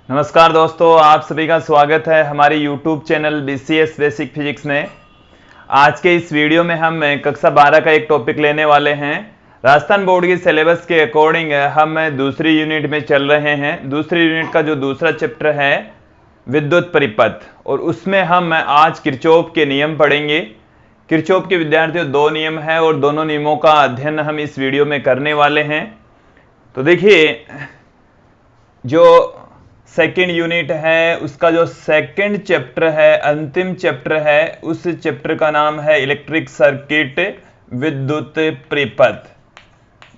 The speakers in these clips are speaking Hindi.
नमस्कार दोस्तों, आप सभी का स्वागत है हमारे YouTube channel BCS basic physics में। आज के इस वीडियो में हम कक्षा 12 का एक टॉपिक लेने वाले हैं। राजस्थान बोर्ड की सिलेबस के अकॉर्डिंग हम दूसरी यूनिट में चल रहे हैं। दूसरी यूनिट का जो दूसरा चैप्टर है विद्युत परिपथ, और उसमें हम आज किरचॉफ के नियम पढ़ेंगे। किरचॉफ के विद्यार्थियों दो नियम है और दोनों नियमों का अध्ययन हम इस वीडियो में करने वाले हैं। तो देखिए, जो सेकेंड यूनिट है उसका जो सेकेंड चैप्टर है, अंतिम चैप्टर है, उस चैप्टर का नाम है इलेक्ट्रिक सर्किट विद्युत परिपथ।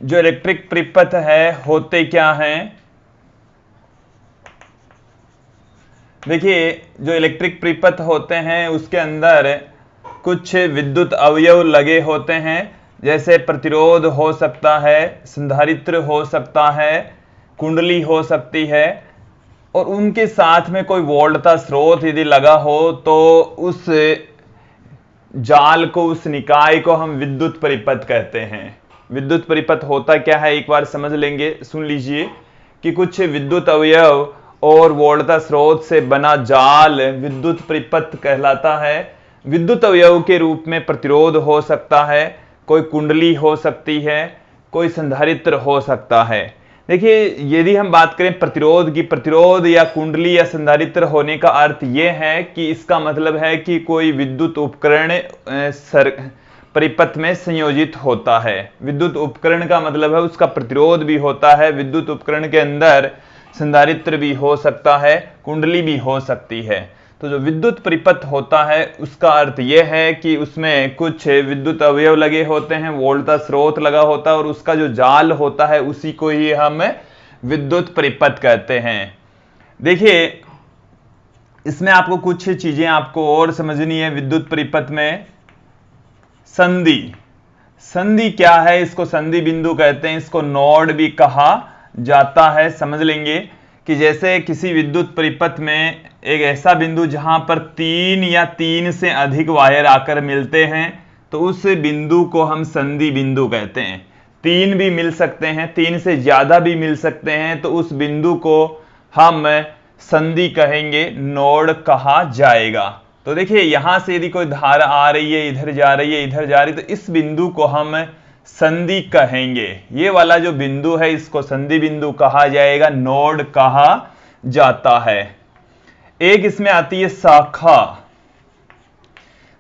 जो इलेक्ट्रिक परिपथ है होते क्या हैं? देखिए, जो इलेक्ट्रिक परिपथ होते हैं उसके अंदर कुछ विद्युत अवयव लगे होते हैं, जैसे प्रतिरोध हो सकता है, संधारित्र हो सकता है, कुंडली हो सकती है, और उनके साथ में कोई वोल्टता स्रोत यदि लगा हो तो उस जाल को, उस निकाय को हम विद्युत परिपथ कहते हैं। विद्युत परिपथ होता क्या है एक बार समझ लेंगे, सुन लीजिए कि कुछ विद्युत अवयव और वोल्टता स्रोत से बना जाल विद्युत परिपथ कहलाता है। विद्युत अवयव के रूप में प्रतिरोध हो सकता है, कोई कुंडली हो सकती है, कोई संधारित्र हो सकता है। देखिए, यदि हम बात करें प्रतिरोध की, प्रतिरोध या कुंडली या संधारित्र होने का अर्थ यह है कि इसका मतलब है कि कोई विद्युत उपकरण परिपथ में संयोजित होता है। विद्युत उपकरण का मतलब है उसका प्रतिरोध भी होता है, विद्युत उपकरण के अंदर संधारित्र भी हो सकता है, कुंडली भी हो सकती है। तो जो विद्युत परिपथ होता है उसका अर्थ यह है कि उसमें कुछ विद्युत अवयव लगे होते हैं, वोल्टता स्रोत लगा होता है, और उसका जो जाल होता है उसी को ही हम विद्युत परिपथ कहते हैं। देखिए, इसमें आपको कुछ चीजें आपको और समझनी है। विद्युत परिपथ में संधि, संधि क्या है? इसको संधि बिंदु कहते हैं, इसको नोड भी कहा जाता है। समझ लेंगे कि जैसे किसी विद्युत परिपथ में एक ऐसा बिंदु जहां पर तीन या तीन से अधिक वायर आकर मिलते हैं, तो उस बिंदु को हम संधि बिंदु कहते हैं। तीन भी मिल सकते हैं, तीन से ज्यादा भी मिल सकते हैं, तो उस बिंदु को हम संधि कहेंगे, नोड कहा जाएगा। तो देखिए, यहां से यदि कोई धारा आ रही है, इधर जा रही है, इधर जा रही है, तो इस बिंदु को हम संधि कहेंगे। ये वाला जो बिंदु है इसको संधि बिंदु कहा जाएगा, नोड कहा जाता है। एक इसमें आती है शाखा।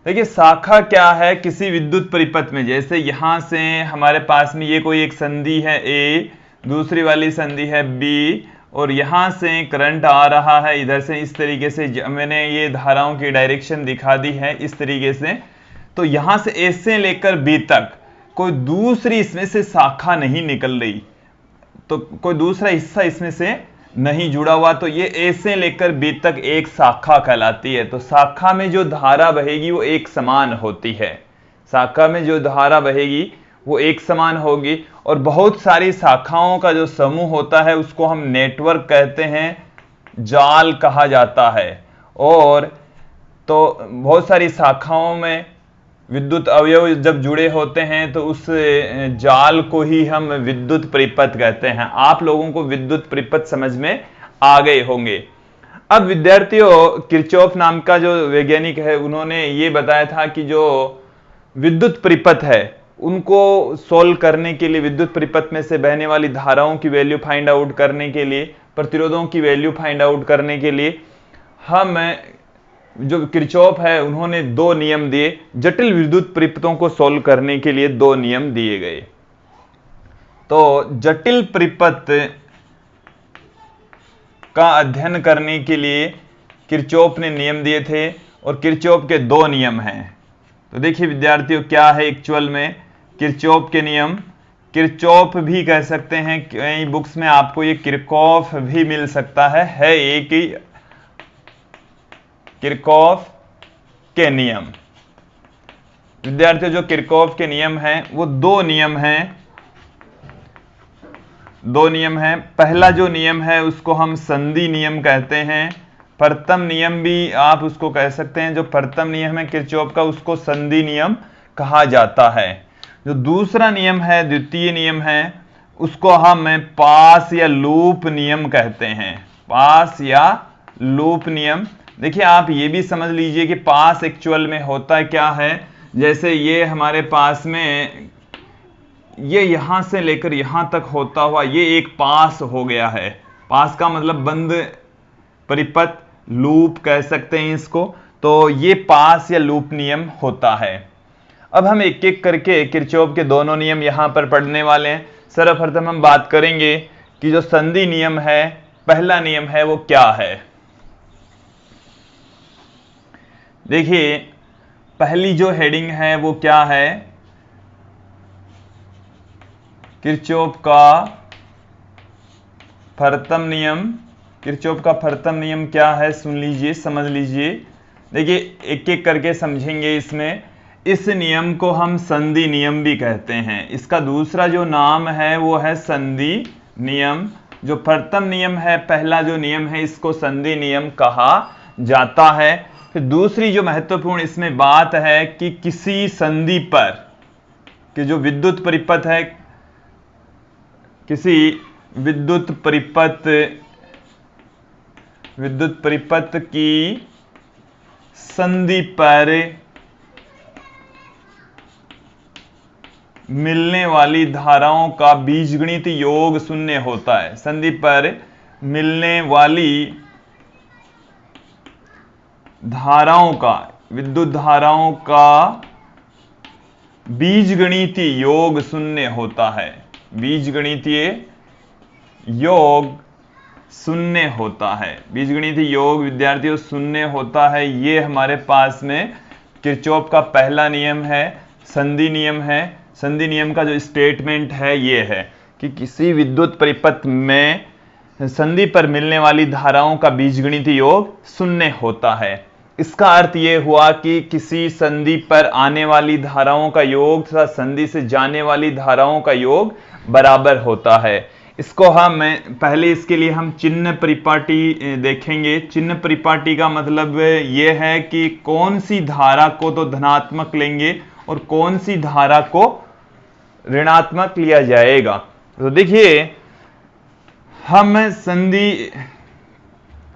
देखिए, शाखा क्या है? किसी विद्युत परिपथ में, जैसे यहां से हमारे पास में ये कोई एक संधि है ए, दूसरी वाली संधि है बी, और यहां से करंट आ रहा है इधर से, इस तरीके से मैंने ये धाराओं की डायरेक्शन दिखा दी है इस तरीके से। तो यहां से ए से लेकर बी तक कोई दूसरी इसमें से शाखा नहीं निकल रही, तो कोई दूसरा हिस्सा इसमें से नहीं जुड़ा हुआ, तो ये ए से लेकर बी तक एक शाखा कहलाती है। तो शाखा में जो धारा बहेगी वो एक समान होती है। शाखा में जो धारा बहेगी वो एक समान होगी, और बहुत सारी शाखाओं का जो समूह होता है उसको हम नेटवर्क कहते हैं, जाल कहा जाता है। और तो बहुत सारी शाखाओं में विद्युत अवयव जब जुड़े होते हैं तो उस जाल को ही हम विद्युत परिपथ कहते हैं। आप लोगों को विद्युत परिपथ समझ में आ गए होंगे। अब विद्यार्थियों, किरचॉफ नाम का जो वैज्ञानिक है उन्होंने ये बताया था कि जो विद्युत परिपथ है उनको सोल्व करने के लिए, विद्युत परिपथ में से बहने वाली धाराओं की वैल्यू फाइंड आउट करने के लिए, प्रतिरोधों की वैल्यू फाइंड आउट करने के लिए हम जो किरचॉफ है उन्होंने दो नियम दिए। जटिल विद्युत परिपथों को सोल्व करने के लिए दो नियम दिए गए। तो जटिल परिपथ का अध्ययन करने के लिए किरचॉफ ने नियम दिए थे, और किरचॉफ के दो नियम हैं। तो देखिए विद्यार्थियों, क्या है एक्चुअल में किरचॉफ के नियम? किरचॉफ भी कह सकते हैं, कई बुक्स में आपको ये किरचॉफ भी मिल सकता है एक ही किरचॉफ के नियम। विद्यार्थियों, जो किरचॉफ के नियम हैं वो दो नियम हैं, दो नियम हैं। पहला जो नियम है उसको हम संधि नियम कहते हैं। प्रथम नियम भी आप उसको कह सकते हैं। जो प्रथम नियम है किरचॉफ का उसको संधि नियम कहा जाता है। जो दूसरा नियम है, द्वितीय नियम है, उसको हम पास या लूप नियम कहते हैं। पास या लूप नियम। देखिए आप ये भी समझ लीजिए कि पास एक्चुअल में होता क्या है, जैसे ये हमारे पास में ये यहां से लेकर यहां तक होता हुआ ये एक पास हो गया है। पास का मतलब बंद परिपथ, लूप कह सकते हैं इसको। तो ये पास या लूप नियम होता है। अब हम एक एक करके किरचॉफ के दोनों नियम यहां पर पढ़ने वाले हैं। सर्वप्रथम हम बात करेंगे कि जो संधि नियम है, पहला नियम है वो क्या है। देखिए पहली जो हेडिंग है वो क्या है, किरचॉफ का प्रथम नियम। किरचॉफ का प्रथम नियम क्या है, सुन लीजिए, समझ लीजिए। देखिए एक एक करके समझेंगे इसमें। इस नियम को हम संधि नियम भी कहते हैं। इसका दूसरा जो नाम है वो है संधि नियम। जो प्रथम नियम है, पहला जो नियम है, इसको संधि नियम कहा जाता है। फिर दूसरी जो महत्वपूर्ण इसमें बात है कि किसी संधि पर कि जो विद्युत परिपथ है, किसी विद्युत परिपथ की संधि पर मिलने वाली धाराओं का बीजगणित योग शून्य होता है। संधि पर मिलने वाली धाराओं का, विद्युत धाराओं का बीजगणितीय योग शून्य होता है। बीजगणितीय योग शून्य होता है। बीजगणितीय योग विद्यार्थियों शून्य होता है। ये हमारे पास में किरचॉफ का पहला नियम है, संधि नियम है। संधि नियम का जो स्टेटमेंट है ये है कि किसी विद्युत परिपथ में संधि पर मिलने वाली धाराओं का बीजगणितीय योग शून्य होता है। इसका अर्थ यह हुआ कि किसी संधि पर आने वाली धाराओं का योग तथा संधि से जाने वाली धाराओं का योग बराबर होता है। इसको हम पहले इसके लिए हम चिन्ह परिपाटी देखेंगे। चिन्ह परिपाटी का मतलब यह है कि कौन सी धारा को तो धनात्मक लेंगे और कौन सी धारा को ऋणात्मक लिया जाएगा। तो देखिए हम संधि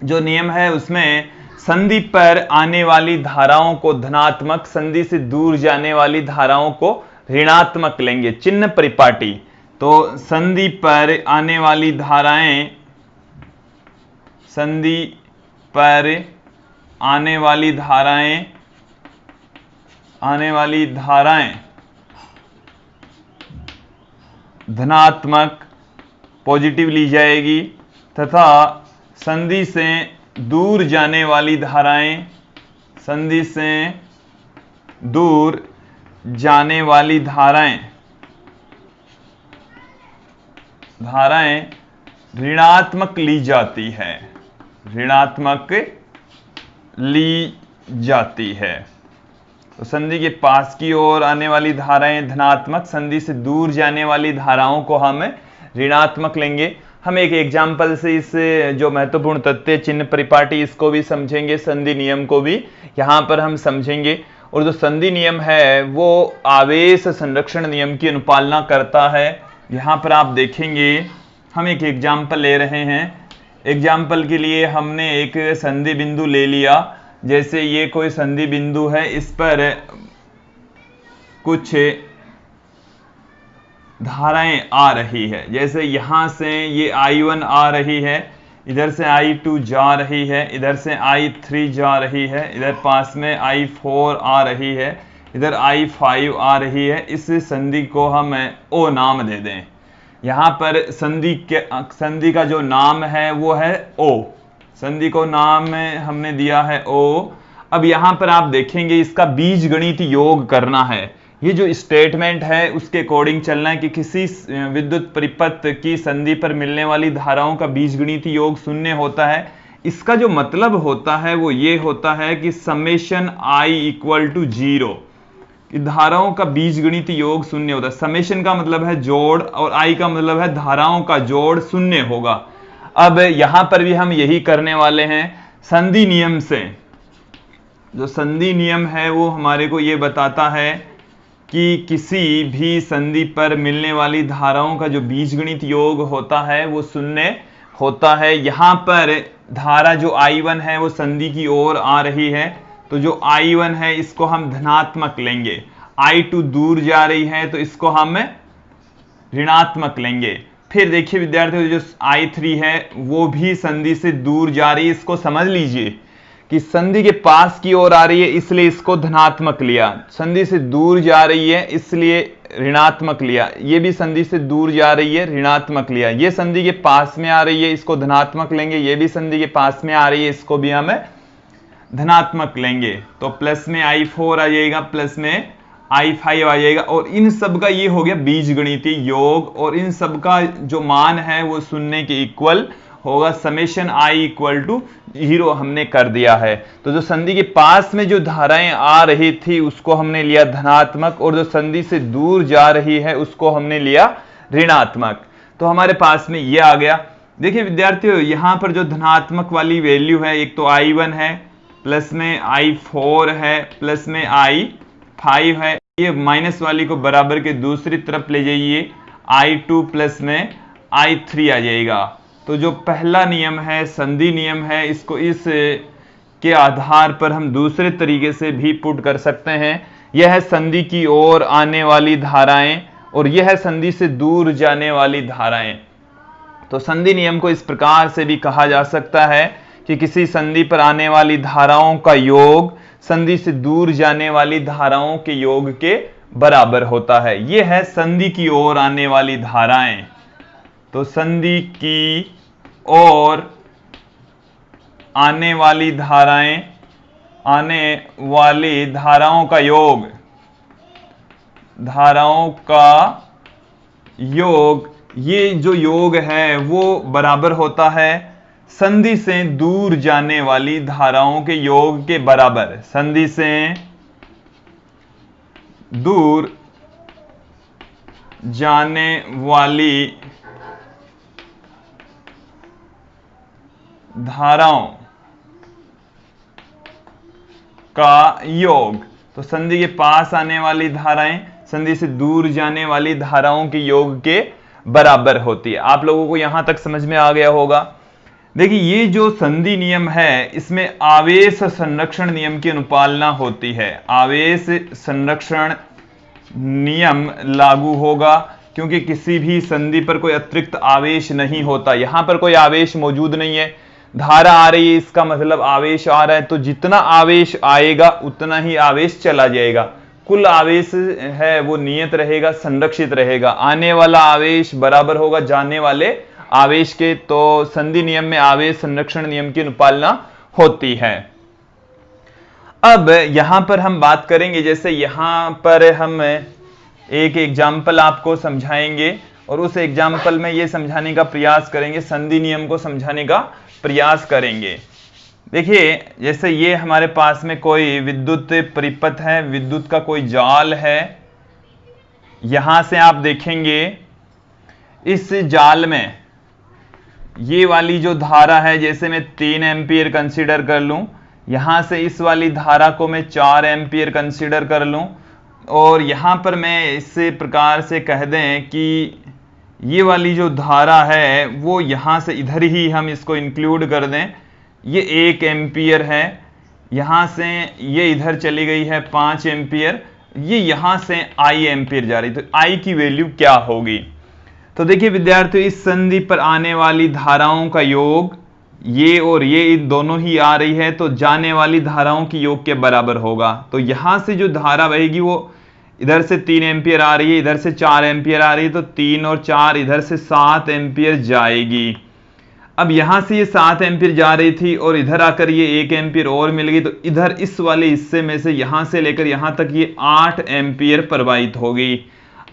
जो नियम है उसमें संधि पर आने वाली धाराओं को धनात्मक, संधि से दूर जाने वाली धाराओं को ऋणात्मक लेंगे। चिन्ह परिपाटी, तो संधि पर आने वाली धाराएं, संधि पर आने वाली धाराएं धनात्मक पॉजिटिव ली जाएगी तथा संधि से दूर जाने वाली धाराएं, संधि से दूर जाने वाली धाराएं ऋणात्मक ली जाती है, ऋणात्मक ली जाती है। तो संधि के पास की ओर आने वाली धाराएं धनात्मक, संधि से दूर जाने वाली धाराओं को हम ऋणात्मक लेंगे। हम एक एग्जाम्पल से इस जो महत्वपूर्ण तथ्य चिन्ह परिपाटी इसको भी समझेंगे, संधि नियम को भी यहां पर हम समझेंगे। और जो संधि नियम है वो आवेश संरक्षण नियम की अनुपालना करता है। यहां पर आप देखेंगे हम एक एग्जाम्पल ले रहे हैं। एग्जाम्पल के लिए हमने एक संधि बिंदु ले लिया। जैसे ये कोई संधि बिंदु है, इस पर कुछ धाराएं आ रही है। जैसे यहां से ये I1 आ रही है, इधर से I2 जा रही है, इधर से I3 जा रही है, इधर पास में I4 आ रही है, इधर I5 आ रही है। इस संधि को हम O नाम दे दें। यहां पर संधि का जो नाम है वो है O। संधि को नाम हमने दिया है O। अब यहां पर आप देखेंगे इसका बीजगणित योग करना है। ये जो स्टेटमेंट है उसके अकॉर्डिंग चलना है कि किसी विद्युत परिपथ की संधि पर मिलने वाली धाराओं का बीजगणित योग शून्य होता है। इसका जो मतलब होता है वो ये होता है कि समेशन I इक्वल टू 0, धाराओं का बीजगणित योग शून्य होता है। समेशन का मतलब है जोड़ और I का मतलब है धाराओं का जोड़ शून्य होगा। अब यहां पर भी हम यही करने वाले हैं। संधि नियम से, जो संधि नियम है वो हमारे को ये बताता है कि किसी भी संधि पर मिलने वाली धाराओं का जो बीजगणित योग होता है वो शून्य होता है। यहां पर धारा जो I1 है वो संधि की ओर आ रही है, तो जो I1 है इसको हम धनात्मक लेंगे। I2 दूर जा रही है तो इसको हम ऋणात्मक लेंगे। फिर देखिए विद्यार्थियों, जो I3 है वो भी संधि से दूर जा रही है। इसको समझ लीजिए कि संधि के पास की ओर आ रही है इसलिए इसको धनात्मक लिया, संधि से दूर जा रही है इसलिए ऋणात्मक लिया, ये भी संधि से दूर जा रही है ऋणात्मक लिया, ये संधि के पास में आ रही है इसको धनात्मक लेंगे, ये भी संधि के पास में आ रही है इसको भी हम धनात्मक लेंगे। तो प्लस में I4 आ जाएगा, प्लस में I5 आ जाएगा, और इन सब का ये हो गया बीजगणितीय योग, और इन सब का जो मान है वो शून्य के इक्वल होगा। समेशन I इक्वल टू 0 हमने कर दिया है। तो जो संधि के पास में जो धाराएं आ रही थी उसको हमने लिया धनात्मक, और जो संधि से दूर जा रही है उसको हमने लिया ऋणात्मक। तो हमारे पास में ये आ गया। देखिए विद्यार्थियों, यहां पर जो धनात्मक वाली वैल्यू है, एक तो I1 है, प्लस में I4 है, प्लस में I5 है, ये माइनस वाली को बराबर के दूसरी तरफ ले जाइए, I2 प्लस में I3 आ जाएगा। तो जो पहला नियम है संधि नियम है, इसको इस के आधार पर हम दूसरे तरीके से भी पुट कर सकते हैं। यह है संधि की ओर आने वाली धाराएं और यह है संधि से दूर जाने वाली धाराएं। तो संधि नियम को इस प्रकार से भी कहा जा सकता है कि किसी संधि पर आने वाली धाराओं का योग संधि से दूर जाने वाली धाराओं के योग के बराबर होता है। यह है संधि की ओर आने वाली धाराएं। तो संधि की ओर आने वाली धाराओं का योग, ये जो योग है वो बराबर होता है संधि से दूर जाने वाली धाराओं के योग के बराबर। संधि से दूर जाने वाली धाराओं का योग, तो संधि के पास आने वाली धाराएं संधि से दूर जाने वाली धाराओं के योग के बराबर होती है। आप लोगों को यहां तक समझ में आ गया होगा। देखिए ये जो संधि नियम है इसमें आवेश संरक्षण नियम की अनुपालना होती है। आवेश संरक्षण नियम लागू होगा क्योंकि किसी भी संधि पर कोई अतिरिक्त आवेश नहीं होता। यहां पर कोई आवेश मौजूद नहीं है, धारा आ रही है, इसका मतलब आवेश आ रहा है, तो जितना आवेश आएगा उतना ही आवेश चला जाएगा। कुल आवेश है वो नियत रहेगा, संरक्षित रहेगा। आने वाला आवेश बराबर होगा जाने वाले आवेश के। तो संधि नियम में आवेश संरक्षण नियम की अनुपालना होती है। अब यहां पर हम बात करेंगे, जैसे यहां पर हम एक एग्जाम्पल आपको समझाएंगे और उस एग्जाम्पल में ये समझाने का प्रयास करेंगे, संधि नियम को समझाने का प्रयास करेंगे। देखिए जैसे ये हमारे पास में कोई विद्युत परिपथ है, विद्युत का कोई जाल है। यहां से आप देखेंगे इस जाल में ये वाली जो धारा है, जैसे मैं 3 एम्पियर कंसीडर कर लूं, यहां से इस वाली धारा को मैं 4 एम्पियर कंसीडर कर लूं, और यहां पर मैं इस प्रकार से कह दें कि ये वाली जो धारा है वो यहां से इधर ही हम इसको इंक्लूड कर दें। ये 1 एम्पियर है, यहां से ये इधर चली गई है 5 एम्पियर, ये यहां से I एम्पियर जा रही, तो I की वैल्यू क्या होगी? तो देखिए विद्यार्थियों, इस संधि पर आने वाली धाराओं का योग ये और ये दोनों ही आ रही है, तो जाने वाली धाराओं की योग के बराबर होगा। तो यहां से जो धारा बहेगी वो इधर से 3 एम्पियर आ रही है, इधर से 4 एम्पियर आ रही है, तो 3 और 4 इधर से 7 एम्पियर जाएगी। अब यहां से ये 7 एम्पियर जा रही थी और इधर आकर ये 1 एम्पियर और मिल गई, तो इधर इस वाले हिस्से में से यहां से लेकर यहां तक ये 8 एम्पियर प्रवाहित होगी।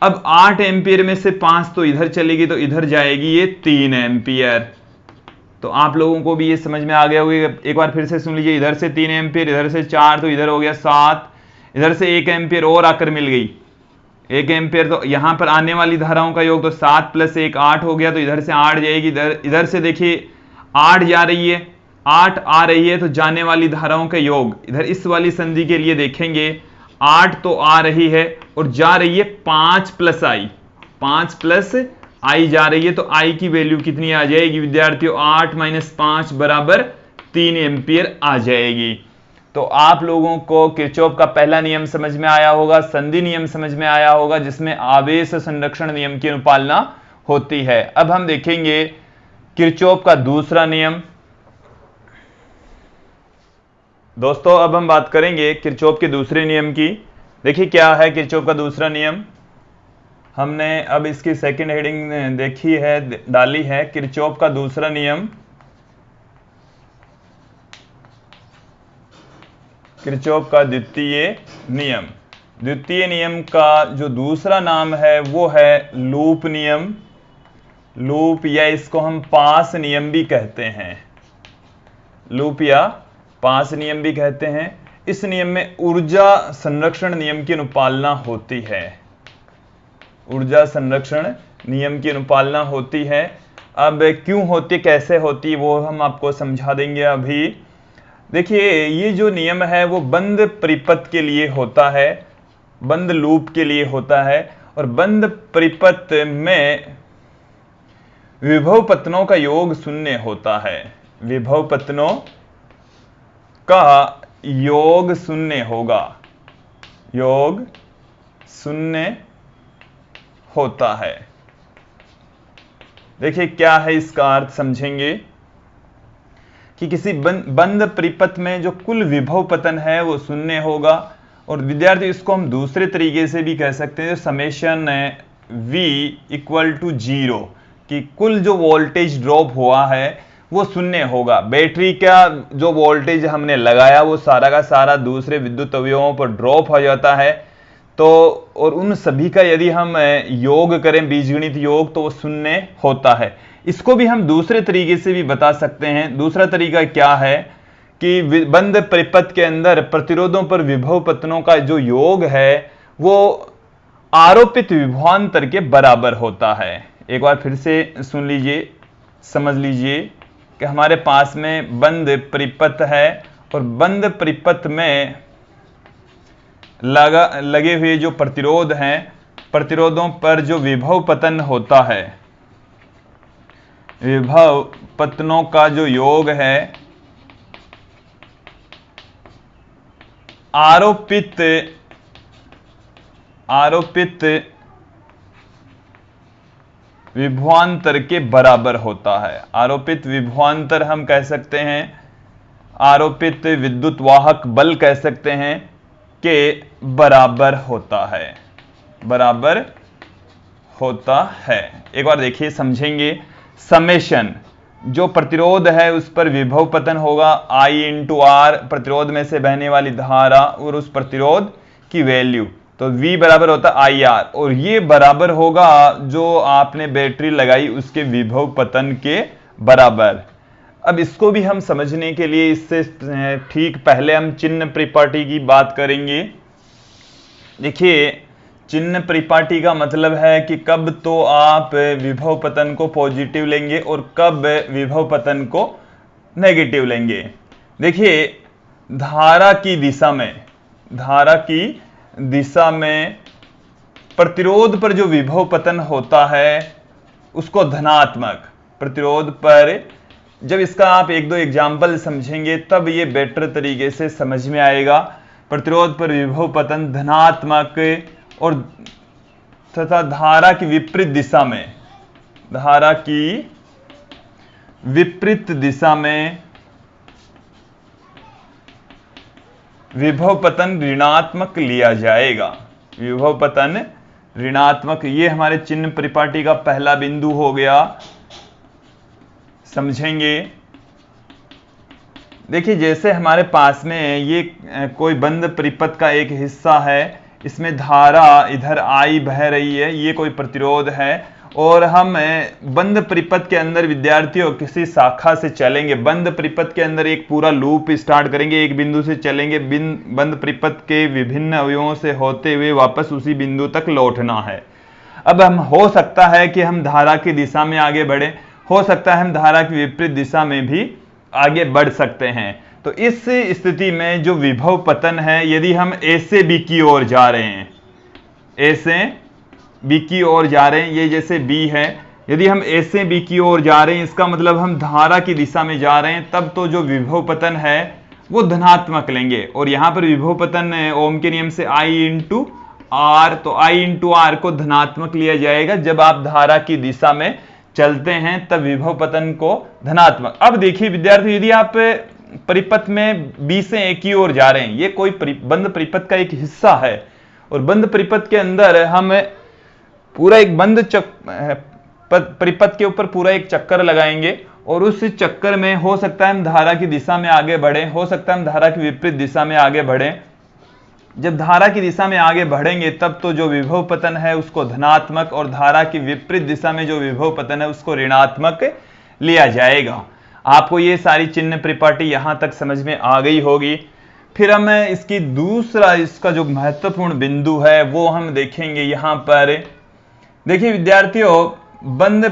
अब 8 एम्पियर में से 5 तो इधर चलेगी, तो इधर जाएगी ये 3 एम्पियर। तो आप लोगों को भी ये समझ में आ गया होगा। एक बार फिर से सुन लीजिए, इधर से 3 एम्पियर, इधर से 4, तो इधर हो गया 7, इधर से 1 एम्पियर और आकर मिल गई 1 एम्पियर, तो यहां पर आने वाली धाराओं का योग तो 7 + 1 8 हो गया, तो इधर से 8 जाएगी, इधर से देखिए 8 जा रही है, 8 आ रही है, तो जाने वाली धाराओं का योग इधर इस वाली संधि के लिए देखेंगे 8 तो आ रही है और जा रही है 5 + I, 5 + आई जा रही है तो आई की वैल्यू कितनी आ जाएगी विद्यार्थियों? 8 - 5 बराबर 3 एम्पियर आ जाएगी। तो आप लोगों को किरचॉफ का पहला नियम समझ में आया होगा, संधि नियम समझ में आया होगा, जिसमें आवेश संरक्षण नियम की अनुपालना होती है। अब हम देखेंगे किरचॉफ का दूसरा नियम। दोस्तों अब हम बात करेंगे किरचॉफ के दूसरे नियम की। देखिए क्या है किरचॉफ का दूसरा नियम। हमने अब इसकी सेकंड हेडिंग देखी है, डाली है, किरचॉफ का दूसरा नियम। किरचॉफ का द्वितीय नियम। द्वितीय नियम का जो दूसरा नाम है वो है लूप नियम। लूप या इसको हम पास नियम भी कहते हैं। लूप या पास नियम भी कहते हैं। इस नियम में ऊर्जा संरक्षण नियम की अनुपालना होती है। ऊर्जा संरक्षण नियम की अनुपालना होती है। अब क्यों होती, कैसे होती, वो हम आपको समझा देंगे अभी। देखिए ये जो नियम है वो बंद परिपथ के लिए होता है, बंद लूप के लिए होता है। और बंद परिपथ में विभव पतनों का योग शून्य होता है। विभव पतनों का योग शून्य होगा, योग शून्य होता है। देखिए क्या है इसका अर्थ, समझेंगे कि किसी बंद परिपथ में जो कुल विभव पतन है वो शून्य होगा। और विद्यार्थी इसको हम दूसरे तरीके से भी कह सकते हैं, समेशन V = 0, कि कुल जो वोल्टेज ड्रॉप हुआ है वो शून्य होगा। बैटरी का जो वोल्टेज हमने लगाया वो सारा का सारा दूसरे विद्युत अवयवों पर ड्रॉप हो जाता है। तो और उन सभी का यदि हम योग करें, बीजगणित योग, तो वो शून्य होता है। इसको भी हम दूसरे तरीके से भी बता सकते हैं। दूसरा तरीका क्या है कि बंद परिपथ के अंदर प्रतिरोधों पर विभव पतनों का जो योग है वो आरोपित विभवांतर के बराबर होता है। एक बार फिर से सुन लीजिए, समझ लीजिए कि हमारे पास में बंद परिपथ है और बंद परिपथ में लगे हुए जो प्रतिरोध हैं, प्रतिरोधों पर जो विभव पतन होता है, विभव पतनों का जो योग है आरोपित विभवांतर के बराबर होता है। आरोपित विभवांतर हम कह सकते हैं, आरोपित विद्युत वाहक बल कह सकते हैं के बराबर होता है, बराबर होता है। एक बार देखिए, समझेंगे। समेशन जो प्रतिरोध है उस पर विभव पतन होगा I × R, प्रतिरोध में से बहने वाली धारा और उस प्रतिरोध की वैल्यू, तो V बराबर होता है IR, और ये बराबर होगा जो आपने बैटरी लगाई उसके विभव पतन के बराबर। अब इसको भी हम समझने के लिए इससे ठीक पहले हम चिन्ह परिपाटी की बात करेंगे। देखिए चिन्ह परिपाटी का मतलब है कि कब तो आप विभव पतन को पॉजिटिव लेंगे और कब विभव पतन को नेगेटिव लेंगे। देखिए धारा की दिशा में प्रतिरोध पर जो विभव पतन होता है उसको धनात्मक, प्रतिरोध पर, जब इसका आप एक दो एग्जाम्पल समझेंगे तब ये बेटर तरीके से समझ में आएगा। प्रतिरोध पर विभव पतन धनात्मक और तथा धारा की विपरीत दिशा में, धारा की विपरीत दिशा में विभव पतन ऋणात्मक लिया जाएगा। विभव पतन ऋणात्मक, ये हमारे चिन्ह परिपाटी का पहला बिंदु हो गया, समझेंगे। देखिए जैसे हमारे पास में ये कोई बंद परिपथ का एक हिस्सा है, इसमें धारा इधर I बह रही है, ये कोई प्रतिरोध है, और हम बंद परिपथ के अंदर विद्यार्थियों किसी शाखा से चलेंगे। बंद परिपथ के अंदर एक पूरा लूप स्टार्ट करेंगे, एक बिंदु से चलेंगे, बंद परिपथ के विभिन्न अवयवों से होते हुए वापस उसी बिंदु तक लौटना है। अब हम हो सकता है कि हम धारा की दिशा में आगे बढ़े, हो सकता है हम धारा की विपरीत दिशा में भी आगे बढ़ सकते हैं। तो इस स्थिति में जो विभव पतन है, यदि हम A से B की ओर जा रहे हैं, A से B की ओर जा रहे हैं, ये जैसे B है, यदि हम ए से बी की ओर जा रहे हैं, इसका मतलब हम धारा की दिशा में जा रहे हैं, तब तो जो विभव पतन है वो धनात्मक लेंगे। और यहां पर विभव पतन ओम के नियम से I इंटू आर, तो I इंटू आर को धनात्मक लिया जाएगा। जब आप धारा की दिशा में चलते हैं तब विभव पतन को धनात्मक। अब देखिए विद्यार्थी, यदि आप परिपथ में बी से ए की ओर जा रहे हैं, ये कोई बंद परिपथ का एक हिस्सा है, और बंद परिपथ के अंदर हम पूरा एक बंद परिपथ के ऊपर पूरा एक चक्कर लगाएंगे, और उस चक्कर में हो सकता है हम धारा की दिशा में आगे बढ़े, हो सकता है हम धारा की विपरीत दिशा में आगे बढ़े। जब धारा की दिशा में आगे बढ़ेंगे तब तो जो विभव पतन है उसको धनात्मक, और धारा की विपरीत दिशा में जो विभव पतन है उसको ऋणात्मक लिया जाएगा। आपको ये सारी चिन्ह परिपाटी यहां तक समझ में आ गई होगी। फिर हम इसकी दूसरा, इसका जो महत्वपूर्ण बिंदु है वो हम देखेंगे। यहां पर देखिए विद्यार्थियों, बंद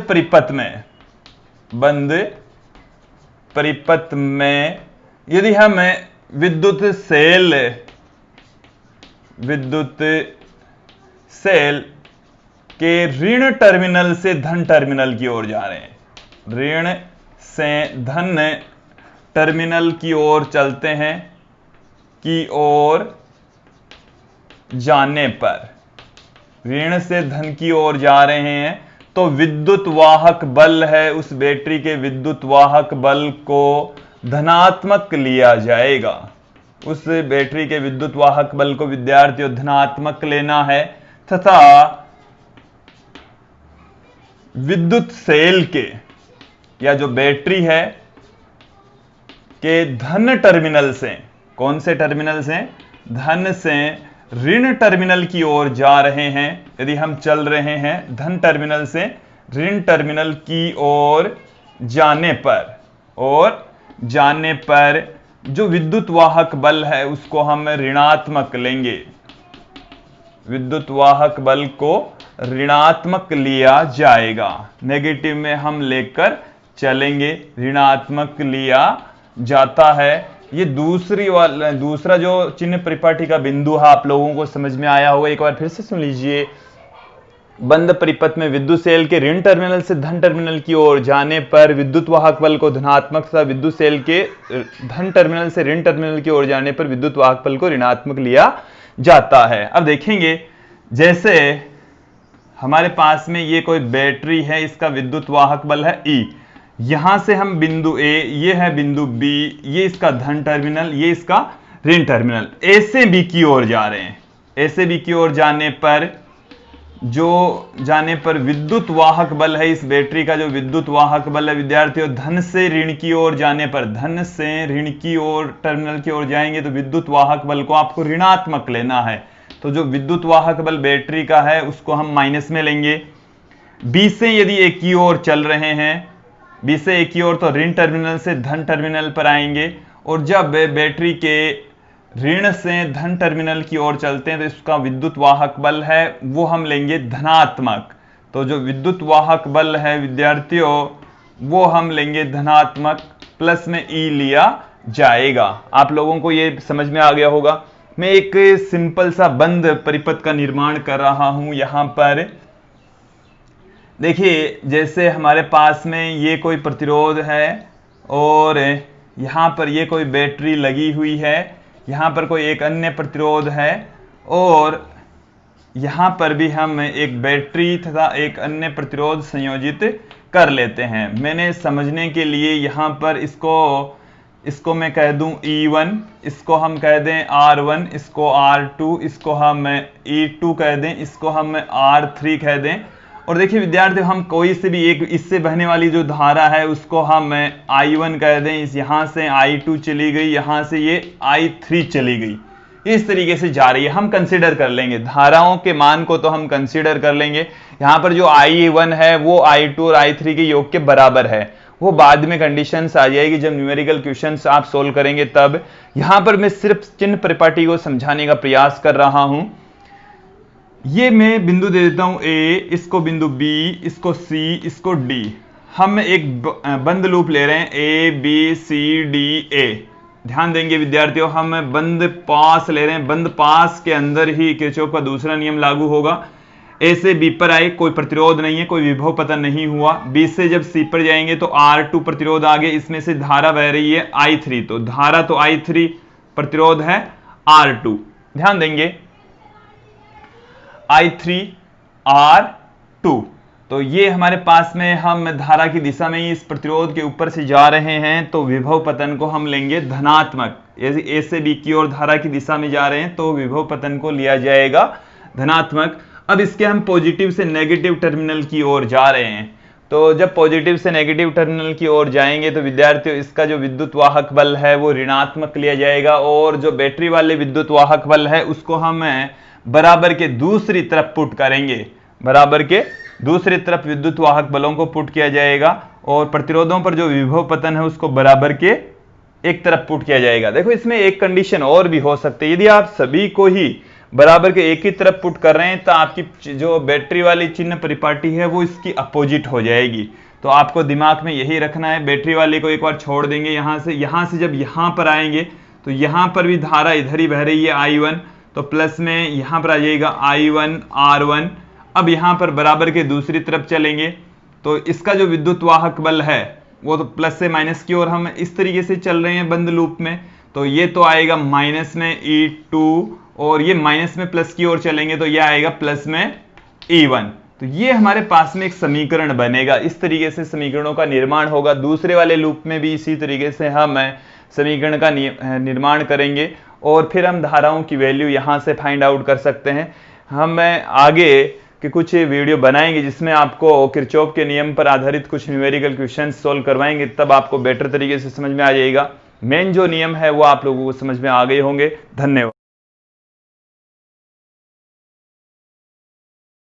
परिपथ में यदि हम विद्युत सेल के ऋण टर्मिनल से धन टर्मिनल की ओर जा रहे हैं, ऋण से धन टर्मिनल की ओर चलते हैं, की ओर जाने पर, ऋण से धन की ओर जा रहे हैं, तो विद्युत वाहक बल है, उस बैटरी के विद्युत वाहक बल को धनात्मक लिया जाएगा। उस बैटरी के विद्युत वाहक बल को विद्यार्थियों धनात्मक लेना है, तथा विद्युत सेल के या जो बैटरी है के धन टर्मिनल से, कौन से टर्मिनल से, धन से ऋण टर्मिनल की ओर जा रहे हैं। यदि हम चल रहे हैं धन टर्मिनल से ऋण टर्मिनल की ओर जाने पर जो विद्युत वाहक बल है उसको हम ऋणात्मक लेंगे, विद्युत वाहक बल को ऋणात्मक लिया जाएगा। नेगेटिव में हम लेकर चलेंगे, ऋणात्मक लिया जाता है। ये दूसरा जो चिन्ह परिपाटी का बिंदु है आप लोगों को समझ में आया होगा। एक बार फिर से सुन लीजिए। बंद परिपथ में विद्युत सेल के ऋण टर्मिनल से धन टर्मिनल की ओर जाने पर विद्युत वाहक बल को धनात्मक तथा विद्युत सेल के धन टर्मिनल से ऋण टर्मिनल की ओर जाने पर विद्युत वाहक बल को ऋणात्मक लिया जाता है। अब देखेंगे, जैसे हमारे पास में ये कोई बैटरी है, इसका विद्युत वाहक बल है E, यहां से हम बिंदु A, ये है बिंदु B, ये इसका धन टर्मिनल, ये इसका ऋण टर्मिनल, A से B की ओर जा रहे हैं। A से B की ओर जाने पर विद्युत वाहक बल है, इस बैटरी का जो विद्युत वाहक बल है विद्यार्थियों, धन से ऋण की ओर जाने पर, धन से ऋण की ओर टर्मिनल की ओर जाएंगे तो विद्युत वाहक बल को आपको ऋणात्मक लेना है। तो जो विद्युत वाहक बल बैटरी का है उसको हम माइनस में लेंगे। B से यदि A की ओर चल रहे हैं, B से A की ओर, तो ऋण टर्मिनल से धन टर्मिनल पर आएंगे, और जब बैटरी के ऋण से धन टर्मिनल की ओर चलते हैं तो इसका विद्युत वाहक बल है वो हम लेंगे धनात्मक। तो जो विद्युत वाहक बल है विद्यार्थियों वो हम लेंगे धनात्मक, प्लस में E लिया जाएगा। आप लोगों को ये समझ में आ गया होगा। मैं एक सिंपल सा बंद परिपथ का निर्माण कर रहा हूं। यहां पर देखिए, जैसे हमारे पास में ये कोई प्रतिरोध है और यहां पर ये कोई बैटरी लगी हुई है, यहां पर कोई एक अन्य प्रतिरोध है, और यहां पर भी हम एक बैटरी तथा एक अन्य प्रतिरोध संयोजित कर लेते हैं। मैंने समझने के लिए यहां पर इसको मैं कह दूं E1, इसको हम कह दें R1, इसको R2, इसको हम E2 कह दें, इसको हम R3 कह दें। और देखिए विद्यार्थी, हम कोई से भी एक इससे बहने वाली जो धारा है उसको हम I1 कह दें, यहां से I2 चली गई, यहां से ये I3 चली गई, इस तरीके से जा रही है। हम कंसीडर कर लेंगे धाराओं के मान को, तो हम कंसीडर कर लेंगे। यहां पर जो I1 है वो I2 और I3 के योग के बराबर है, वो बाद में कंडीशंस आ जाएगी जब न्यूमेरिकल क्वेश्चंस आप सोल्व करेंगे तब। यहां पर मैं सिर्फ चिन्ह परिपाटी को समझाने का प्रयास कर रहा हूं। ये मैं बिंदु दे देता हूं A, इसको बिंदु B, इसको C, इसको D। हम एक बंद लूप ले रहे हैं A B C D A। ध्यान देंगे विद्यार्थियों, हम बंद पास ले रहे हैं। बंद पास के अंदर ही किरचॉफ का दूसरा नियम लागू होगा। ए से बी पर आए, कोई प्रतिरोध नहीं है, कोई विभव पतन नहीं हुआ। बी से जब सी पर जाएंगे तो R2 प्रतिरोध आगे, इसमें से धारा बह रही है I3, तो धारा तो I3, प्रतिरोध है R2। ध्यान देंगे I3 R2, तो ये हमारे पास में हम धारा की दिशा में ही इस प्रतिरोध के ऊपर से जा रहे हैं, तो विभव पतन को हम लेंगे धनात्मक। यदि ए से बी की ओर धारा की दिशा में जा रहे हैं तो विभव पतन को लिया जाएगा धनात्मक। अब इसके हम पॉजिटिव से नेगेटिव टर्मिनल की ओर जा रहे हैं, तो जब पॉजिटिव से नेगेटिव टर्मिनल की ओर जाएंगे तो विद्यार्थियों इसका जो विद्युत वाहक बल है वो ऋणात्मक लिया जाएगा, और जो बैटरी वाले विद्युत वाहक बल है उसको हम बराबर के दूसरी तरफ पुट करेंगे, बराबर के दूसरी तरफ विद्युत वाहक बलों को पुट किया जाएगा, और प्रतिरोधों पर जो विभव पतन है उसको बराबर के एक तरफ पुट किया जाएगा। देखो इसमें एक कंडीशन और भी हो सकती है, यदि आप सभी को ही बराबर के एक ही तरफ पुट कर रहे हैं तो आपकी जो बैटरी वाली चिन्ह परिपाटी है वो इसकी अपोजिट हो जाएगी। तो आपको दिमाग में यही रखना है, बैटरी वाले को एक बार छोड़ देंगे यहां से जब यहां पर आएंगे तो यहां पर भी धारा इधर ही बह रही है I1, तो प्लस में यहां पर आ जाएगा I1 R1। अब यहां पर बराबर के दूसरी तरफ चलेंगे तो इसका जो विद्युत वाहक बल है वो तो प्लस से माइनस की ओर हम इस तरीके से चल रहे हैं बंद लूप में, तो ये तो आएगा माइनस में E2, और ये माइनस में प्लस की ओर चलेंगे तो ये आएगा प्लस में E1। तो ये हमारे पास में एक समीकरण बनेगा, इस तरीके से समीकरणों का निर्माण होगा। दूसरे वाले लूप में भी इसी तरीके से हम समीकरण का निर्माण करेंगे, और फिर हम धाराओं की वैल्यू यहां से फाइंड आउट कर सकते हैं। हम आगे कि कुछ वीडियो बनाएंगे जिसमें आपको किरचॉफ के नियम पर आधारित कुछ न्यूमेरिकल क्वेश्चन सॉल्व करवाएंगे, तब आपको बेटर तरीके से समझ में आ जाएगा। मेन जो नियम है वो आप लोगों को समझ में आ गए होंगे। धन्यवाद।